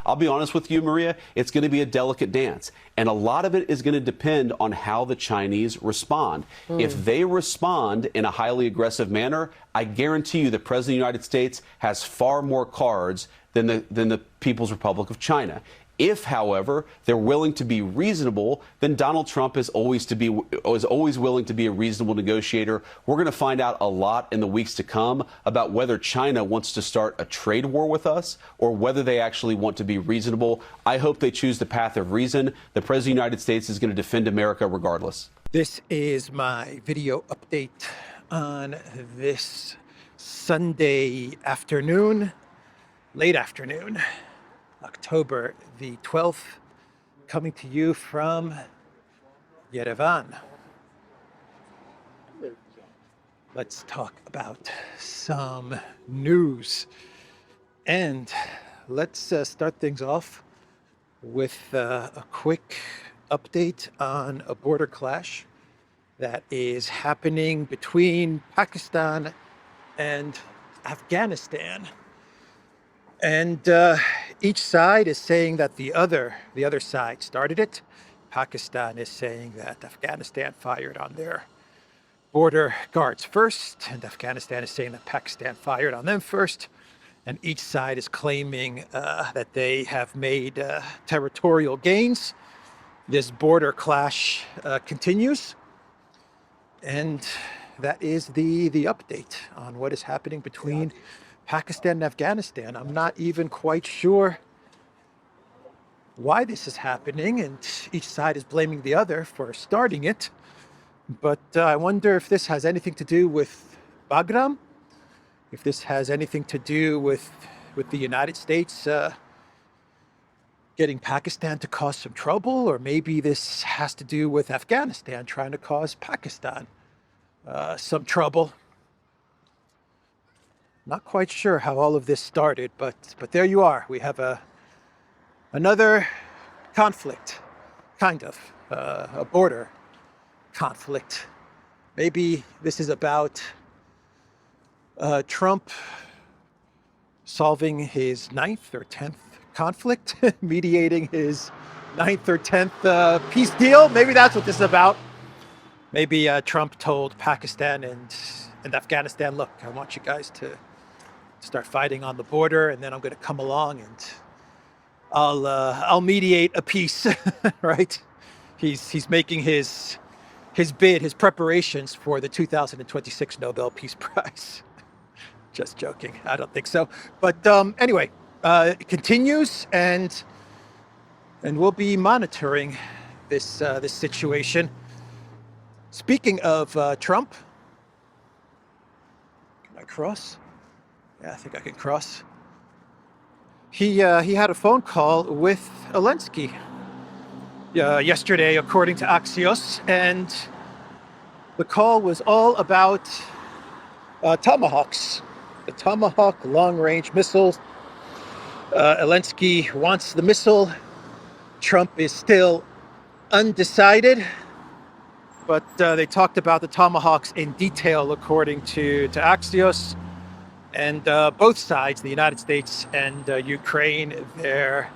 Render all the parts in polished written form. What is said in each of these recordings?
I'll be honest with you, Maria, it's going to be a delicate dance. And a lot of it is going to depend on how the Chinese respond. If they respond in a highly aggressive manner, I guarantee you the President of the United States has far more cards than the People's Republic of China. If, however, they're willing to be reasonable, then Donald Trump is always willing to be a reasonable negotiator. We're going to find out a lot in the weeks to come about whether China wants to start a trade war with us or whether they actually want to be reasonable. I hope they choose the path of reason. The President of the United States is going to defend America regardless. This is my video update on this Sunday afternoon, late afternoon, October the 12th, coming to you from Yerevan. Let's talk about some news. And let's start things off with a quick update on a border clash that is happening between Pakistan and Afghanistan. And each side is saying that the other side started it. Pakistan is saying that Afghanistan fired on their border guards first, and Afghanistan is saying that Pakistan fired on them first. And each side is claiming that they have made territorial gains. This border clash continues, and that is the update on what is happening between Pakistan and Afghanistan. I'm not even quite sure why this is happening, and each side is blaming the other for starting it. But I wonder if this has anything to do with Bagram, if this has anything to do with the United States getting Pakistan to cause some trouble, or maybe this has to do with Afghanistan trying to cause Pakistan some trouble. Not quite sure how all of this started, but there you are. We have another conflict, kind of, a border conflict. Maybe this is about Trump solving his 9th or 10th conflict, mediating his 9th or 10th peace deal. Maybe that's what this is about. Maybe Trump told Pakistan and Afghanistan, look, I want you guys to start fighting on the border, and then I'm going to come along and I'll mediate a peace, right? He's making his bid, his preparations for the 2026 Nobel Peace Prize. Just joking. I don't think so. But anyway, it continues, and we'll be monitoring this situation. Speaking of Trump, can I cross? Yeah, I think I can cross. He had a phone call with Zelensky yesterday, according to Axios, and the call was all about Tomahawks, the Tomahawk long-range missiles. Zelensky wants the missile. Trump is still undecided, but they talked about the Tomahawks in detail, according to Axios. And both sides, the United States and Ukraine, they're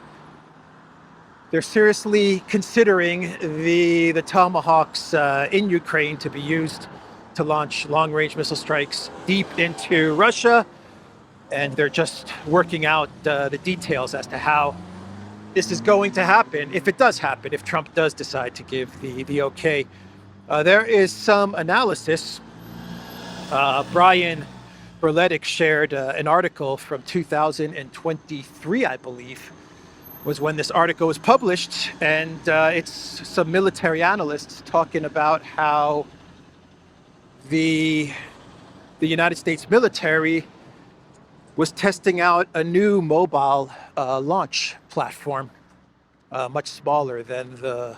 seriously considering the Tomahawks in Ukraine to be used to launch long-range missile strikes deep into Russia. And they're just working out the details as to how this is going to happen, if it does happen, if Trump does decide to give the okay. There is some analysis. Brian Berletic shared an article from 2023, I believe, was when this article was published, and it's some military analysts talking about how the United States military was testing out a new mobile launch platform, much smaller than the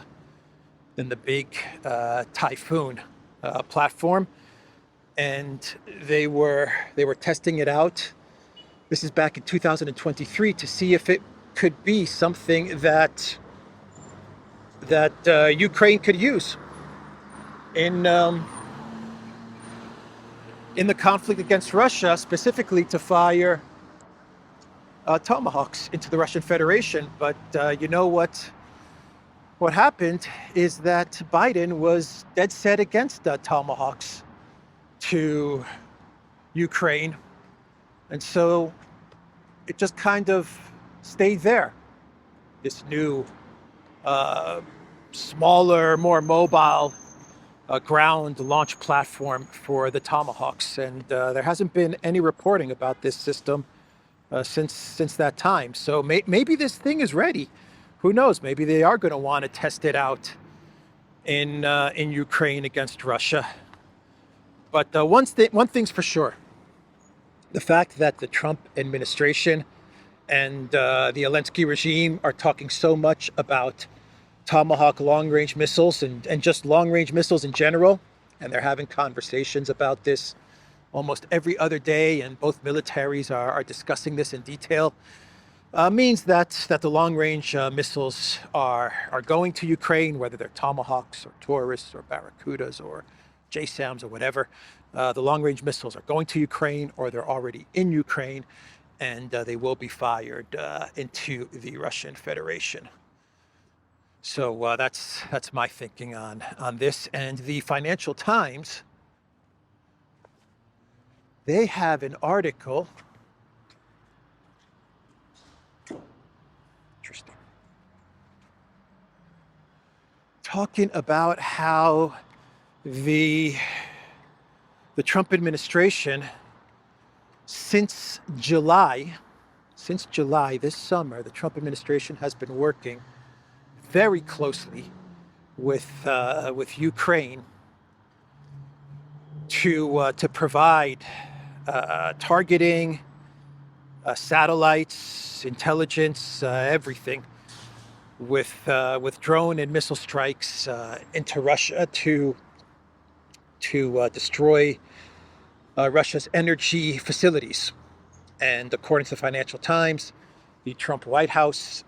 big Typhoon platform. And they were testing it out. This is back in 2023 to see if it could be something that Ukraine could use in the conflict against Russia, specifically to fire Tomahawks into the Russian Federation. But you know what happened is that Biden was dead set against Tomahawks to Ukraine. And so it just kind of stayed there. This new, smaller, more mobile ground launch platform for the Tomahawks. And there hasn't been any reporting about this system since that time. So maybe this thing is ready. Who knows? Maybe they are going to want to test it out in Ukraine against Russia. But one thing's for sure. The fact that the Trump administration and the Zelensky regime are talking so much about Tomahawk long-range missiles and just long-range missiles in general, and they're having conversations about this almost every other day, and both militaries are discussing this in detail, means that the long-range missiles are going to Ukraine, whether they're Tomahawks or Taurus or Barracudas or JSAMs or whatever. The long-range missiles are going to Ukraine, or they're already in Ukraine, and they will be fired into the Russian Federation. So that's my thinking on this. And the Financial Times, they have an article. Interesting. Talking about how the Trump administration, since July this summer, the Trump administration has been working very closely with Ukraine to provide targeting, satellites, intelligence, everything, with drone and missile strikes into Russia to destroy Russia's energy facilities. And according to the Financial Times, the Trump White House,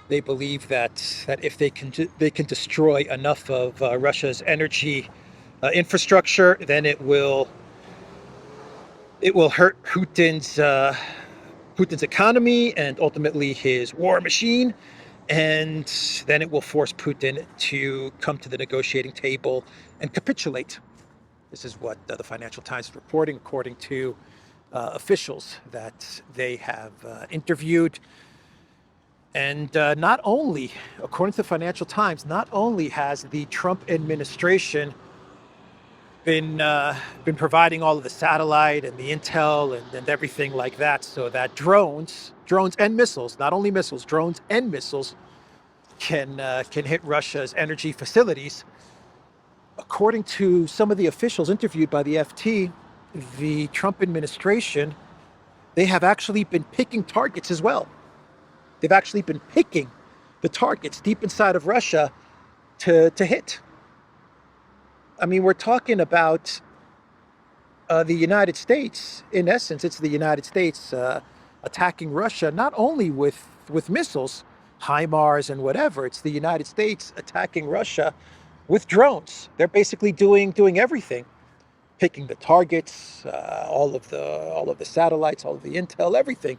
they believe that if they can destroy enough of Russia's energy infrastructure, then it will hurt Putin's economy and ultimately his war machine, and then it will force Putin to come to the negotiating table and capitulate. This is what the Financial Times is reporting, according to officials that they have interviewed. And not only, according to the Financial Times, not only has the Trump administration been providing all of the satellite and the intel and everything like that, so that drones and missiles, not only missiles, drones and missiles can hit Russia's energy facilities. According to some of the officials interviewed by the FT, the Trump administration, they have actually been picking targets as well. They've actually been picking the targets deep inside of Russia to hit. I mean, we're talking about the United States. In essence, it's the United States attacking Russia, not only with missiles, HIMARS and whatever. It's the United States attacking Russia with drones. They're basically doing everything, picking the targets, all of the satellites, all of the intel, everything.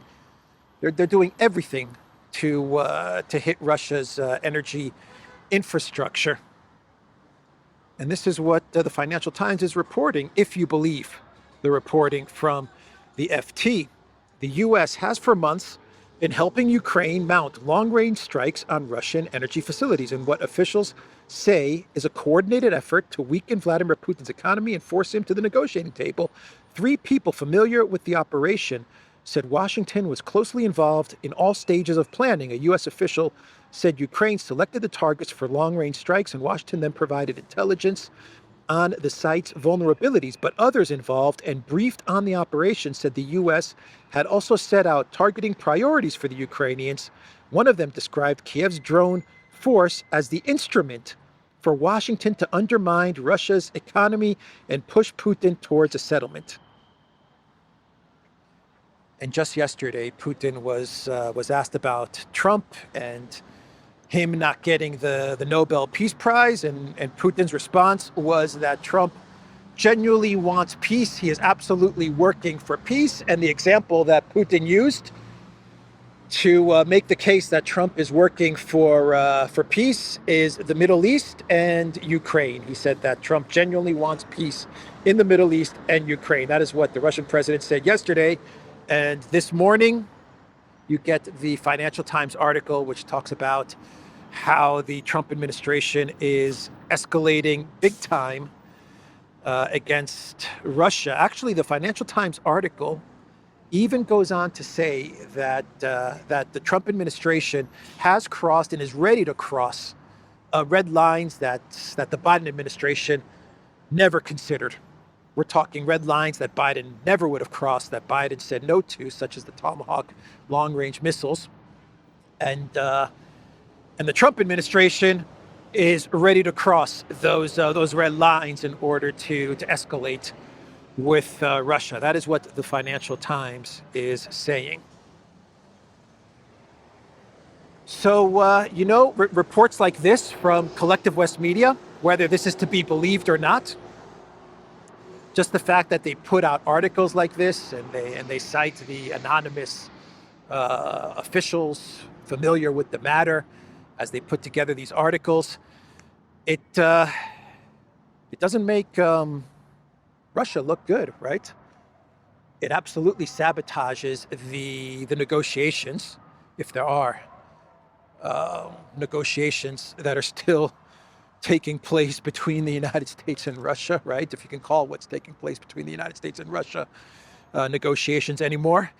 They're doing everything to hit Russia's energy infrastructure. And this is what the Financial Times is reporting, if you believe the reporting from the FT. The U.S. has for months been helping Ukraine mount long-range strikes on Russian energy facilities in what officials say is a coordinated effort to weaken Vladimir Putin's economy and force him to the negotiating table. 3 people familiar with the operation said Washington was closely involved in all stages of planning. A U.S. official said Ukraine selected the targets for long-range strikes, and Washington then provided intelligence on the site's vulnerabilities. But others involved and briefed on the operation said the U.S. had also set out targeting priorities for the Ukrainians. One of them described Kiev's drone force as the instrument for Washington to undermine Russia's economy and push Putin towards a settlement. And just yesterday, Putin was asked about Trump and him not getting the Nobel Peace Prize, and Putin's response was that Trump genuinely wants peace. He is absolutely working for peace. And the example that Putin used to make the case that Trump is working for peace is the Middle East and Ukraine. He said that Trump genuinely wants peace in the Middle East and Ukraine. That is what the Russian president said yesterday. And this morning, you get the Financial Times article, which talks about how the Trump administration is escalating big time against Russia. Actually, the Financial Times article even goes on to say that that the Trump administration has crossed and is ready to cross red lines that the Biden administration never considered. We're talking red lines that Biden never would have crossed, that Biden said no to, such as the Tomahawk long-range missiles, and the Trump administration is ready to cross those red lines in order to escalate with Russia. That is what the Financial Times is saying. So, reports like this from Collective West Media, whether this is to be believed or not, just the fact that they put out articles like this and they cite the anonymous officials familiar with the matter as they put together these articles, it doesn't make Russia look good, right? It absolutely sabotages the negotiations, if there are negotiations that are still taking place between the United States and Russia, right? If you can call what's taking place between the United States and Russia negotiations anymore.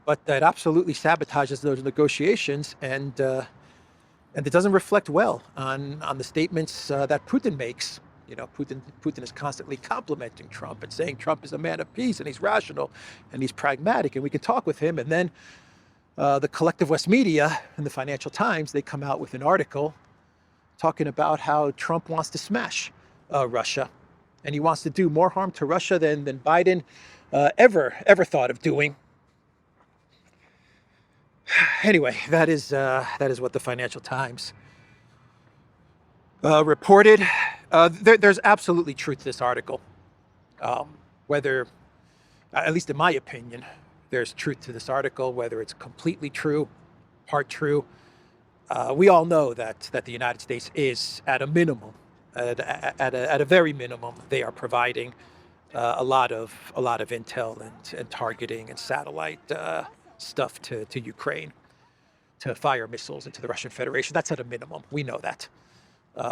But that absolutely sabotages those negotiations, and it doesn't reflect well on the statements that Putin makes. You know, Putin is constantly complimenting Trump and saying Trump is a man of peace and he's rational and he's pragmatic and we can talk with him. And then the Collective West Media and the Financial Times, they come out with an article talking about how Trump wants to smash Russia, and he wants to do more harm to Russia than Biden ever thought of doing. Anyway, that is what the Financial Times reported. There's absolutely truth to this article. Whether, at least in my opinion, there's truth to this article, whether it's completely true, part true. We all know that the United States is at a minimum, at a very minimum, they are providing a lot of intel and targeting and satellite stuff to Ukraine, to fire missiles into the Russian Federation. That's at a minimum. We know that.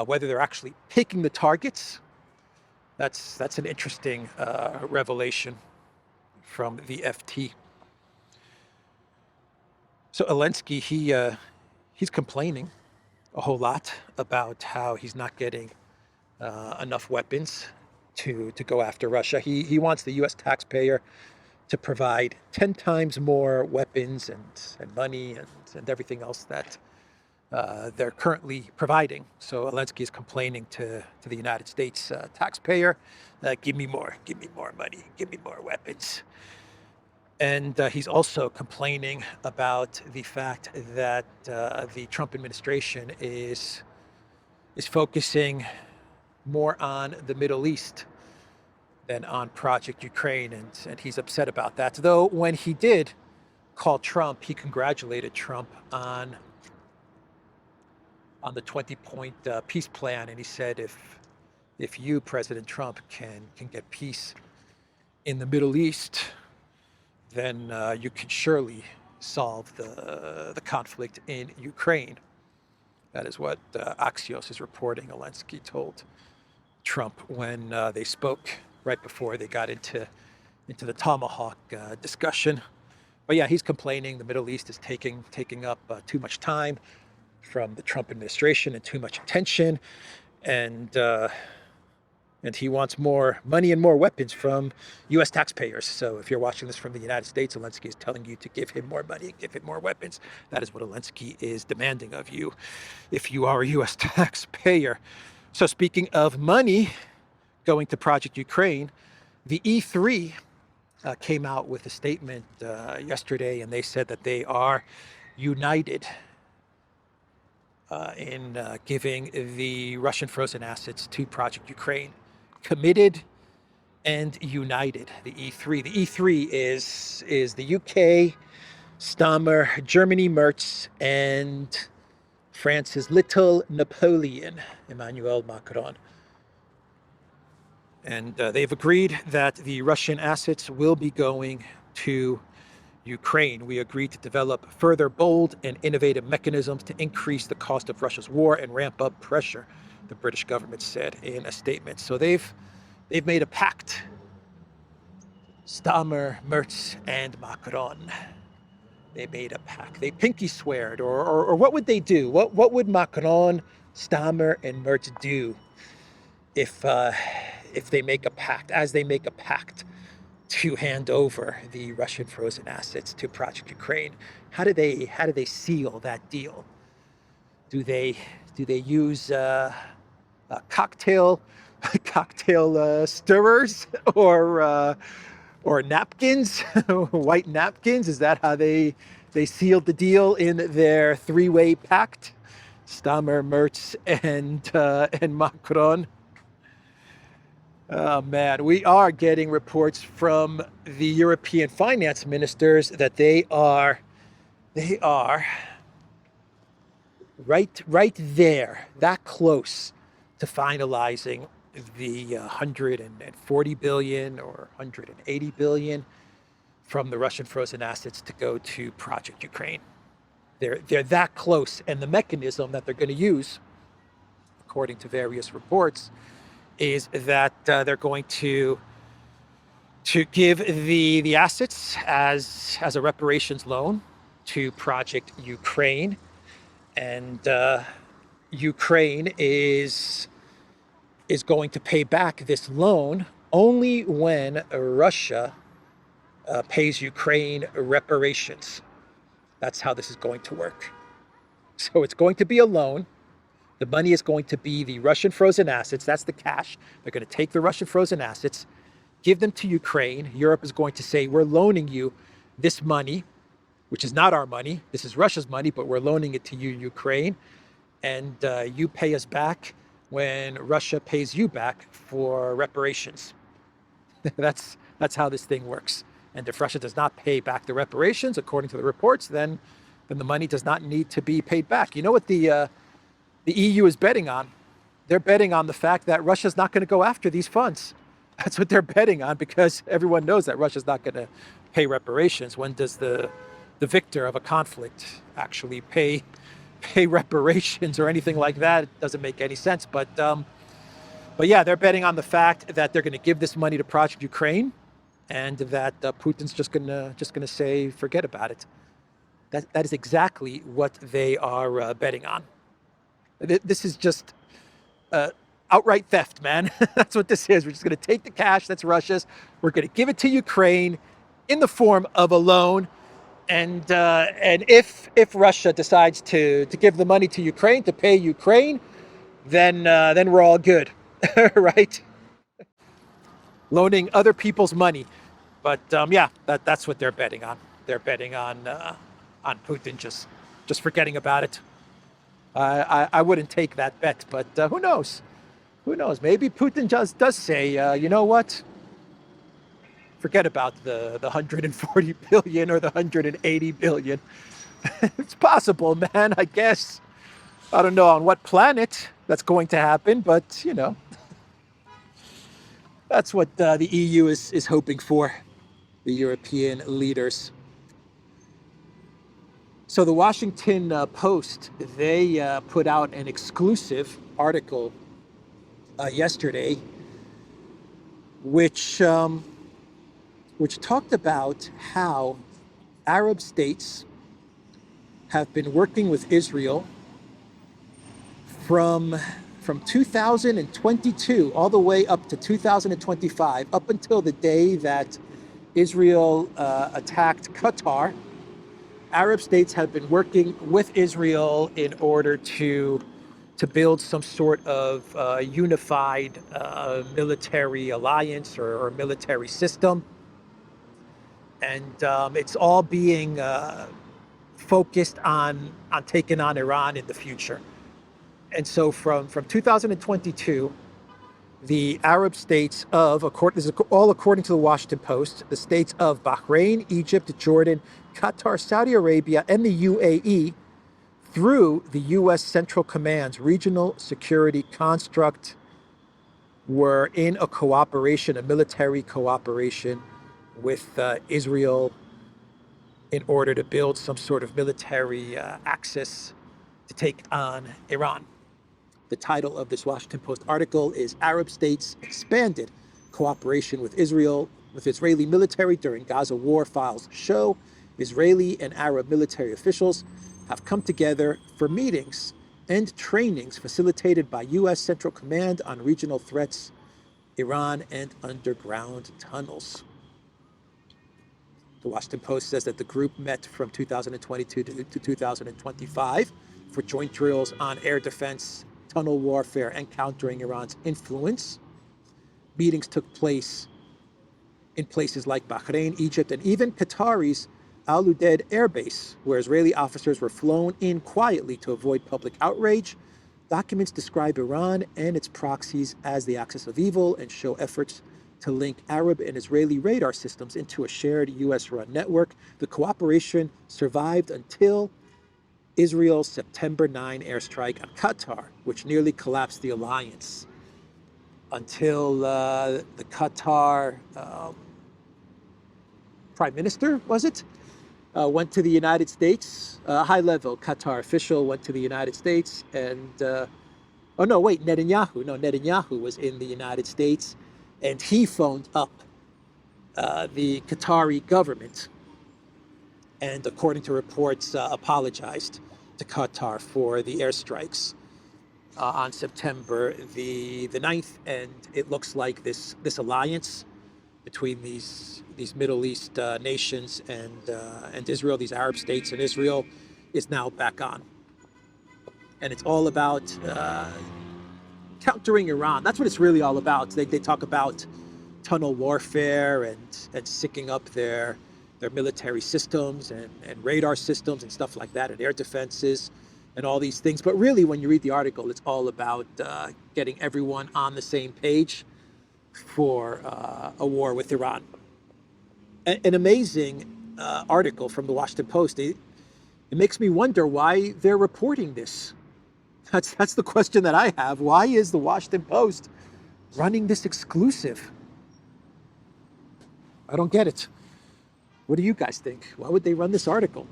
Whether they're actually picking the targets, that's an interesting revelation from the FT. So Zelensky, he's complaining a whole lot about how he's not getting enough weapons to go after Russia. He wants the U.S. taxpayer to provide 10 times more weapons and money and everything else that they're currently providing. So Zelensky is complaining to the United States taxpayer, give me more money, give me more weapons. And he's also complaining about the fact that the Trump administration is focusing more on the Middle East than on Project Ukraine, and he's upset about that. Though when he did call Trump, he congratulated Trump on the 20-point peace plan, and he said, if you, President Trump, can get peace in the Middle East, then you can surely solve the conflict in Ukraine. That is what Axios is reporting. Zelensky told Trump when they spoke right before they got into the Tomahawk discussion. But yeah, he's complaining the Middle East is taking up too much time from the Trump administration and too much attention, and he wants more money and more weapons from U.S. taxpayers. So if you're watching this from the United States, Zelensky is telling you to give him more money, give him more weapons. That is what Zelensky is demanding of you if you are a U.S. taxpayer. So speaking of money going to Project Ukraine, the E3 came out with a statement yesterday, and they said that they are united in giving the Russian frozen assets to Project Ukraine. Committed and united, the E3. The E3 is the UK, Stammer, Germany, Merz, and France's little Napoleon, Emmanuel Macron. And they've agreed that the Russian assets will be going to Ukraine. We agreed to develop further bold and innovative mechanisms to increase the cost of Russia's war and ramp up pressure, the British government said in a statement. So they've made a pact. Stammer, Merz, and Macron. They made a pact. They pinky sweared, or what would they do? What would Macron, Stammer, and Merz do if they make a pact, as they make a pact to hand over the Russian frozen assets to Project Ukraine? How do they seal that deal? Do they use cocktail stirrers or napkins, white napkins? Is that how they sealed the deal in their three-way pact? Stammer, Merz, and Macron. Oh man, we are getting reports from the European finance ministers that they are right there, that close to finalizing the 140 billion or 180 billion from the Russian frozen assets to go to Project Ukraine. They're that close, and the mechanism that they're going to use, according to various reports, is that they're going to give the assets as a reparations loan to Project Ukraine, and Ukraine is going to pay back this loan only when Russia pays Ukraine reparations. That's how this is going to work. So it's going to be a loan. The money is going to be the Russian frozen assets. That's the cash. They're going to take the Russian frozen assets, give them to Ukraine. Europe is going to say, we're loaning you this money, which is not our money. This is Russia's money, but we're loaning it to you, Ukraine. And you pay us back when Russia pays you back for reparations. That's how this thing works. And if Russia does not pay back the reparations, according to the reports, then the money does not need to be paid back. You know what the EU is betting on? They're betting on the fact that Russia's not going to go after these funds. That's what they're betting on, because everyone knows that Russia's not going to pay reparations. When does the victor of a conflict actually pay reparations or anything like that? It doesn't make any sense. But yeah, they're betting on the fact that they're going to give this money to Project Ukraine, and that Putin's just gonna say, forget about it. That is exactly what they are betting on. This is just outright theft, man. That's what this is. We're just going to take the cash that's Russia's. We're going to give it to Ukraine in the form of a loan. And if Russia decides to give the money to Ukraine, to pay Ukraine, then we're all good, right? Loaning other people's money. But yeah, that's what they're betting on. They're betting on Putin just forgetting about it. I wouldn't take that bet, but who knows? Who knows? Maybe Putin does say, you know what? Forget about the 140 billion or the 180 billion. It's possible, man, I guess. I don't know on what planet that's going to happen, but, you know, that's what the EU is hoping for, the European leaders. So the Washington Post, they put out an exclusive article yesterday, which talked about how Arab states have been working with Israel from 2022 all the way up to 2025, up until the day that Israel attacked Qatar. Arab states have been working with Israel in order to build some sort of unified military alliance or military system. And it's all being focused on taking on Iran in the future. And so from 2022, the Arab states of, this is all according to the Washington Post, the states of Bahrain, Egypt, Jordan, Qatar, Saudi Arabia, and the UAE through the U.S. Central Command's regional security construct were in a military cooperation with Israel in order to build some sort of military axis to take on Iran. The title of this Washington Post article is Arab States Expanded Cooperation with Israeli Military During Gaza War Files Show Israeli and Arab military officials have come together for meetings and trainings facilitated by U.S. Central Command on regional threats, Iran, and underground tunnels. The Washington Post says that the group met from 2022 to 2025 for joint drills on air defense, tunnel warfare, and countering Iran's influence. Meetings took place in places like Bahrain, Egypt, and even Qatari's Al Udeid Air Base, where Israeli officers were flown in quietly to avoid public outrage. Documents describe Iran and its proxies as the axis of evil and show efforts to link Arab and Israeli radar systems into a shared U.S.-run network. The cooperation survived until Israel's September 9 airstrike on Qatar, which nearly collapsed the alliance. Until the Qatar Prime Minister, was it? Went to the United States, a high-level Qatar official went to the United States and, Netanyahu was in the United States and he phoned up the Qatari government and, according to reports, apologized to Qatar for the airstrikes on September the 9th, and it looks like this alliance between these Middle East nations and Israel, these Arab states and Israel, is now back on. And it's all about countering Iran. That's what it's really all about. They talk about tunnel warfare and sicking up their military systems and radar systems and stuff like that, and air defenses and all these things. But really, when you read the article, it's all about getting everyone on the same page for a war with Iran. An amazing article from the Washington Post. It makes me wonder why they're reporting this. That's the question that I have. Why is the Washington Post running this exclusive? I don't get it. What do you guys think? Why would they run this article?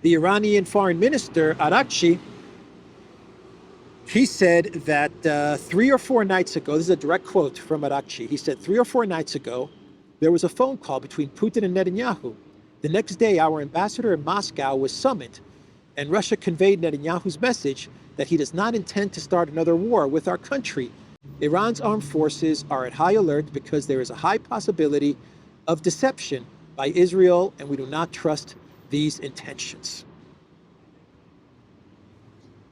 The Iranian foreign minister, Araghchi, he said that 3 or 4 nights ago, this is a direct quote from Araghchi, he said 3 or 4 nights ago, there was a phone call between Putin and Netanyahu. The next day, our ambassador in Moscow was summoned, and Russia conveyed Netanyahu's message that he does not intend to start another war with our country. Iran's armed forces are at high alert because there is a high possibility of deception by Israel, and we do not trust these intentions.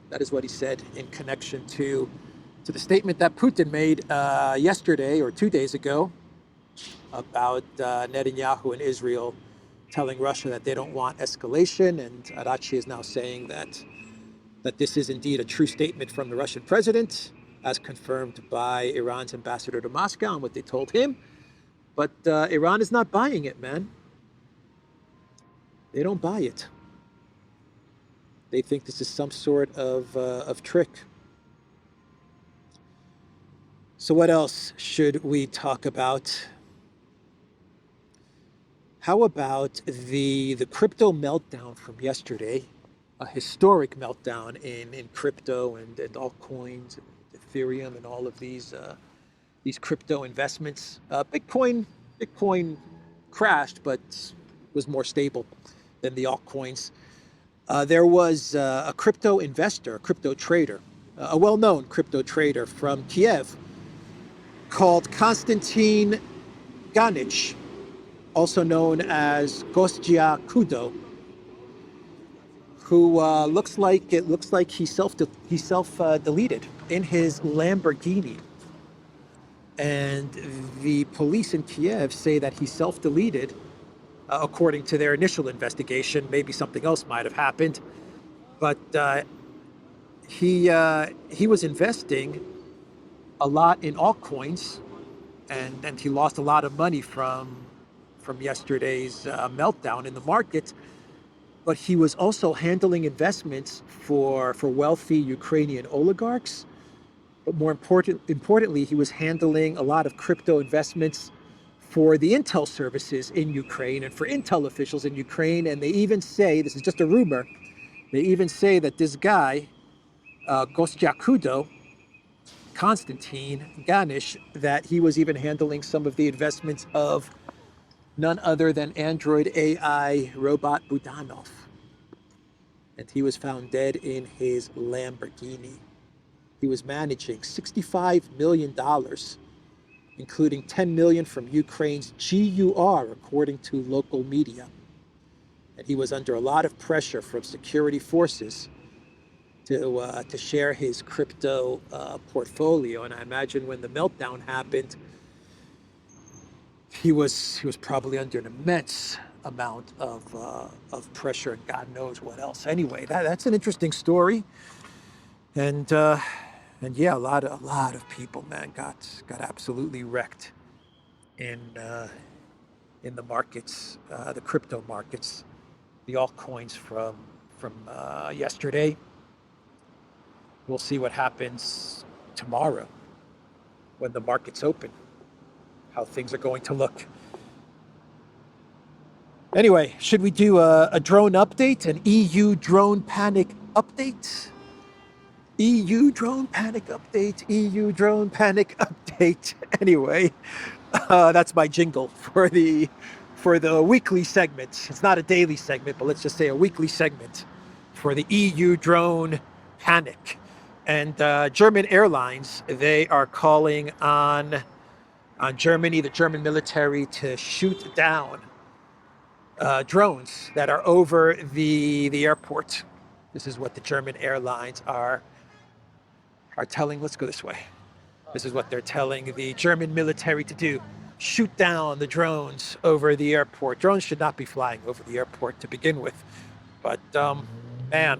That is what he said in connection to the statement that Putin made yesterday or 2 days ago about Netanyahu and Israel telling Russia that they don't want escalation. And Araghchi is now saying that this is indeed a true statement from the Russian president, as confirmed by Iran's ambassador to Moscow and what they told him. But Iran is not buying it, man. They don't buy it. They think this is some sort of trick. So what else should we talk about? How about the crypto meltdown from yesterday? A historic meltdown in crypto and altcoins, and Ethereum, and all of these crypto investments. Bitcoin crashed, but was more stable than the altcoins. There was a crypto investor, a crypto trader, a well-known crypto trader from Kiev called Konstantin Ganich, also known as Kostya Kudo, who looks like he self-deleted in his Lamborghini. And the police in Kiev say that he self-deleted, according to their initial investigation. Maybe something else might have happened, but he was investing a lot in altcoins, and he lost a lot of money from from yesterday's meltdown in the market, but he was also handling investments for wealthy Ukrainian oligarchs. But more importantly, he was handling a lot of crypto investments for the intel services in Ukraine and for intel officials in Ukraine. And they even say, this is just a rumor, they even say that this guy, Gostyakudo, Konstantin Ganish, that he was even handling some of the investments of none other than Android AI robot Budanov. And he was found dead in his Lamborghini. He was managing $65 million, including $10 million from Ukraine's GUR, according to local media. And he was under a lot of pressure from security forces to share his crypto portfolio. And I imagine when the meltdown happened, he was probably under an immense amount of pressure, and God knows what else. Anyway, that's an interesting story, and yeah, a lot of people, man, got absolutely wrecked in the markets, the crypto markets, the altcoins from yesterday. We'll see what happens tomorrow when the markets open, how things are going to look. Anyway, should we do a drone update, an EU drone panic update? EU drone panic update, EU drone panic update. Anyway, that's my jingle for the weekly segment. It's not a daily segment, but let's just say a weekly segment for the EU drone panic. And German airlines, they are calling on Germany, the German military, to shoot down drones that are over the airport. This is what the German airlines are telling. Let's go this way. This is what they're telling the German military to do. Shoot down the drones over the airport. Drones should not be flying over the airport to begin with. But, man,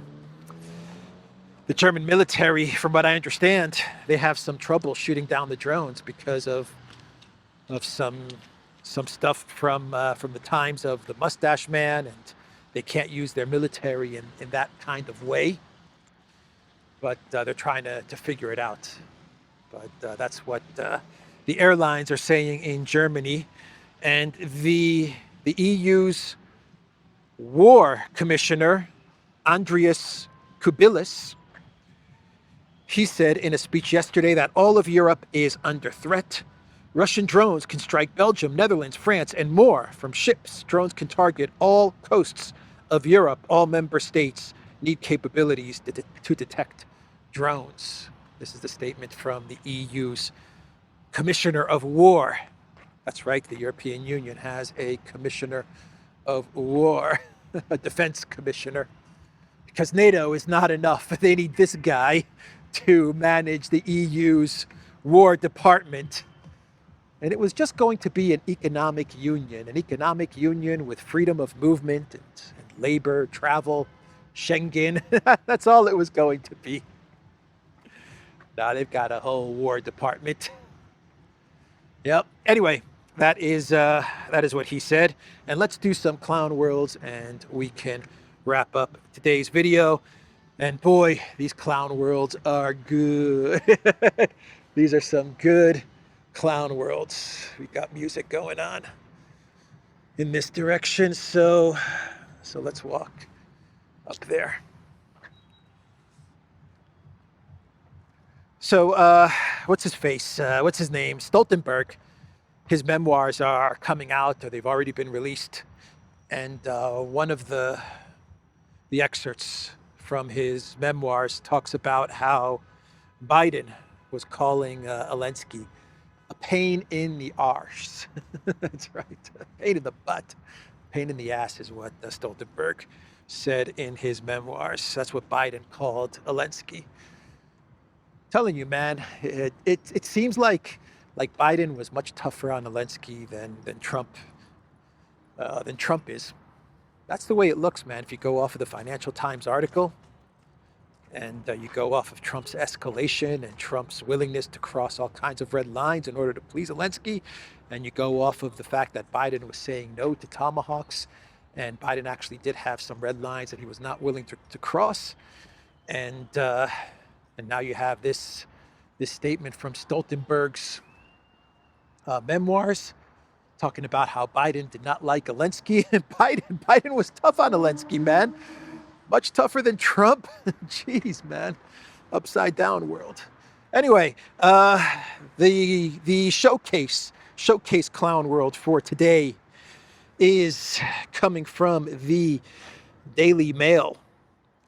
the German military, from what I understand, they have some trouble shooting down the drones because of some stuff from the times of the Mustache Man, and they can't use their military in that kind of way. But they're trying to figure it out. But that's what the airlines are saying in Germany. And the EU's war commissioner, Andreas Kubilis, he said in a speech yesterday that all of Europe is under threat. Russian drones can strike Belgium, Netherlands, France, and more from ships. Drones can target all coasts of Europe. All member states need capabilities to detect drones. This is the statement from the EU's Commissioner of War. That's right, the European Union has a Commissioner of War, a defense commissioner, because NATO is not enough. They need this guy to manage the EU's War Department. And it was just going to be an economic union with freedom of movement and labor, travel, Schengen. That's all it was going to be. Now they've got a whole War Department. Yep. Anyway, that is what he said. And let's do some clown worlds, and we can wrap up today's video. And boy, these clown worlds are good. These are some good clown worlds. We got music going on in this direction, so let's walk up there. So what's his face? What's his name? Stoltenberg. His memoirs are coming out, or they've already been released. And one of the excerpts from his memoirs talks about how Biden was calling Zelensky a pain in the arse. That's right. A pain in the butt. Pain in the ass is what Stoltenberg said in his memoirs. That's what Biden called Zelensky. Telling you, man, it seems like Biden was much tougher on Zelensky than Trump is. That's the way it looks, man. If you go off of the Financial Times article, And you go off of Trump's escalation and Trump's willingness to cross all kinds of red lines in order to please Zelensky. And you go off of the fact that Biden was saying no to Tomahawks. And Biden actually did have some red lines that he was not willing to cross. And now you have this statement from Stoltenberg's memoirs, talking about how Biden did not like Zelensky. And Biden was tough on Zelensky, man. Much tougher than Trump. Jeez, man. Upside down world. Anyway, the showcase clown world for today is coming from the Daily Mail.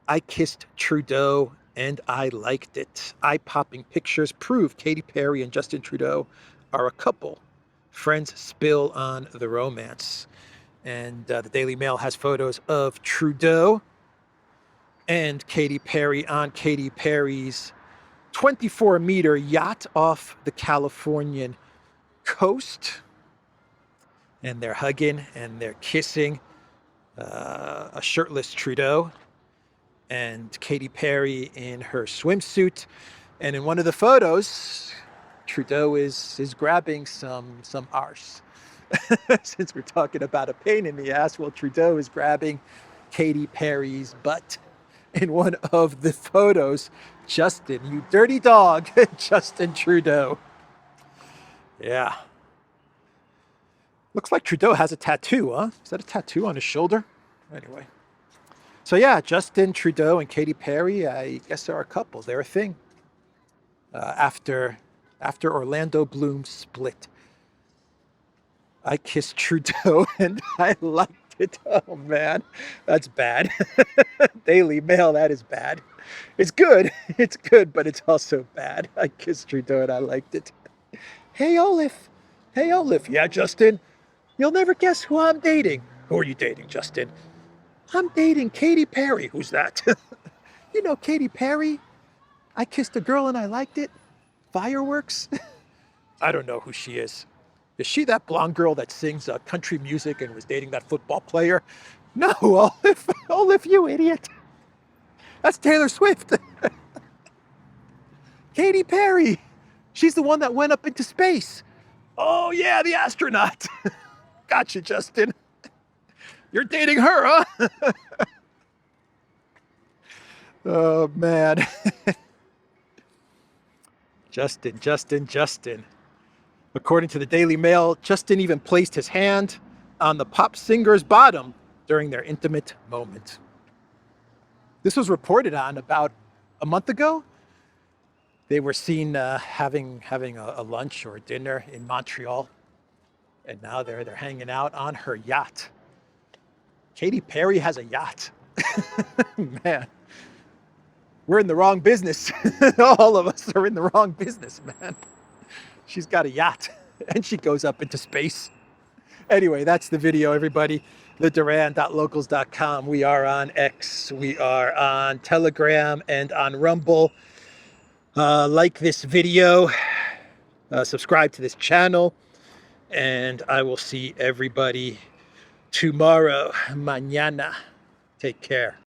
I kissed Trudeau and I liked it. Eye-popping pictures prove Katy Perry and Justin Trudeau are a couple. Friends spill on the romance. And the Daily Mail has photos of Trudeau and Katy Perry on Katy Perry's 24-meter yacht off the Californian coast. And they're hugging and they're kissing a shirtless Trudeau and Katy Perry in her swimsuit. And in one of the photos, Trudeau is grabbing some arse. Since we're talking about a pain in the ass, well, Trudeau is grabbing Katy Perry's butt in one of the photos. Justin, you dirty dog. Justin Trudeau. Yeah. Looks like Trudeau has a tattoo, huh? Is that a tattoo on his shoulder? Anyway. So yeah, Justin Trudeau and Katy Perry, I guess they're a couple. They're a thing. After Orlando Bloom split. I kissed Trudeau and I liked it. Oh man, that's bad. Daily Mail, that is bad. It's good. It's good, but it's also bad. I kissed Trudeau and I liked it. Hey Olaf. Hey Olaf. Yeah, Justin. You'll never guess who I'm dating. Who are you dating, Justin? I'm dating Katy Perry. Who's that? You know Katy Perry? I kissed a girl and I liked it. Fireworks? I don't know who she is. Is she that blonde girl that sings country music and was dating that football player? No, Olaf, you idiot. That's Taylor Swift. Katy Perry. She's the one that went up into space. Oh, yeah, the astronaut. Gotcha, Justin. You're dating her, huh? Oh, man. Justin. According to the Daily Mail, Justin even placed his hand on the pop singer's bottom during their intimate moment. This was reported on about a month ago. They were seen having a lunch or a dinner in Montreal, and now they're hanging out on her yacht. Katy Perry has a yacht. Man, we're in the wrong business. All of us are in the wrong business, man. She's got a yacht and she goes up into space. Anyway, that's the video, everybody. LeDuran.locals.com. We are on X. We are on Telegram and on Rumble. Like this video. Subscribe to this channel. And I will see everybody tomorrow. Mañana. Take care.